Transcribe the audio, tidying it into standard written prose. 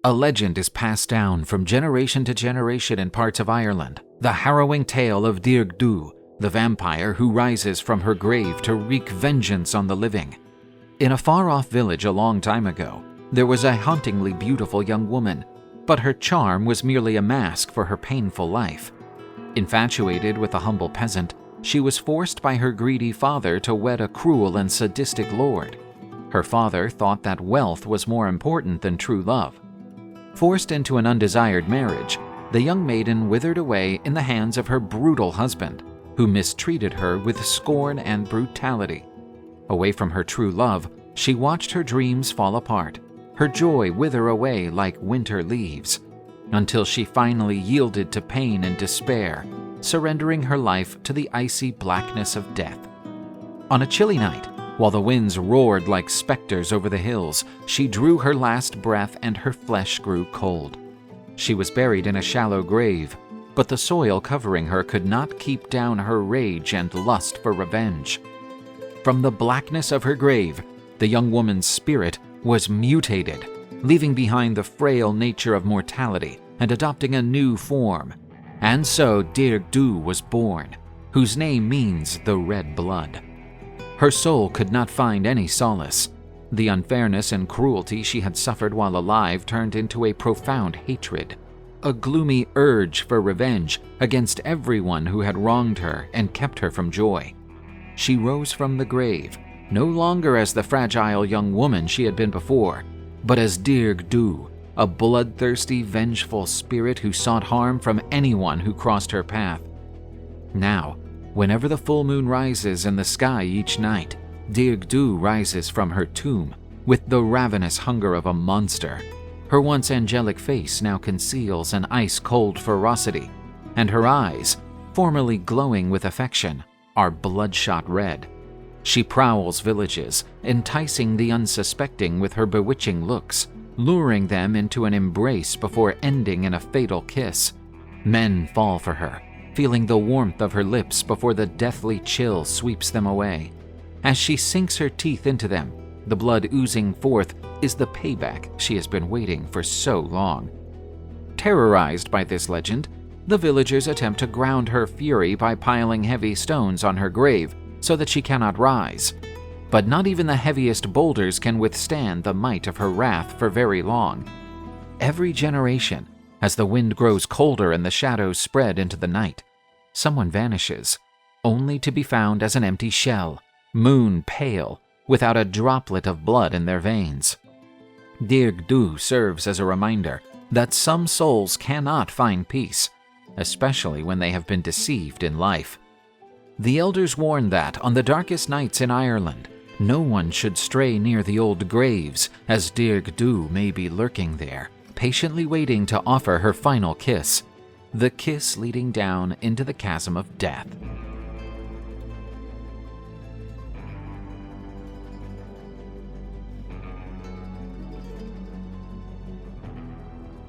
A legend is passed down from generation to generation in parts of Ireland, the harrowing tale of Dearg Due, the vampire who rises from her grave to wreak vengeance on the living. In a far-off village a long time ago, there was a hauntingly beautiful young woman, but her charm was merely a mask for her painful life. Infatuated with a humble peasant, she was forced by her greedy father to wed a cruel and sadistic lord. Her father thought that wealth was more important than true love. Forced into an undesired marriage, the young maiden withered away in the hands of her brutal husband, who mistreated her with scorn and brutality. Away from her true love, she watched her dreams fall apart, her joy wither away like winter leaves, until she finally yielded to pain and despair, surrendering her life to the icy blackness of death. On a chilly night, while the winds roared like specters over the hills, she drew her last breath and her flesh grew cold. She was buried in a shallow grave, but the soil covering her could not keep down her rage and lust for revenge. From the blackness of her grave, the young woman's spirit was mutated, leaving behind the frail nature of mortality and adopting a new form. And so Dearg Due was born, whose name means the red blood. Her soul could not find any solace. The unfairness and cruelty she had suffered while alive turned into a profound hatred, a gloomy urge for revenge against everyone who had wronged her and kept her from joy. She rose from the grave, no longer as the fragile young woman she had been before, but as Dearg Due, a bloodthirsty, vengeful spirit who sought harm from anyone who crossed her path. Now, whenever the full moon rises in the sky each night, Dearg Due rises from her tomb with the ravenous hunger of a monster. Her once angelic face now conceals an ice-cold ferocity, and her eyes, formerly glowing with affection, are bloodshot red. She prowls villages, enticing the unsuspecting with her bewitching looks, luring them into an embrace before ending in a fatal kiss. Men fall for her, feeling the warmth of her lips before the deathly chill sweeps them away. As she sinks her teeth into them, the blood oozing forth is the payback she has been waiting for so long. Terrorized by this legend, the villagers attempt to ground her fury by piling heavy stones on her grave so that she cannot rise. But not even the heaviest boulders can withstand the might of her wrath for very long. Every generation, as the wind grows colder and the shadows spread into the night, someone vanishes, only to be found as an empty shell, moon pale, without a droplet of blood in their veins. Dearg Due serves as a reminder that some souls cannot find peace, especially when they have been deceived in life. The elders warn that on the darkest nights in Ireland, no one should stray near the old graves, as Dearg Due may be lurking there, patiently waiting to offer her final kiss, the kiss leading down into the chasm of death.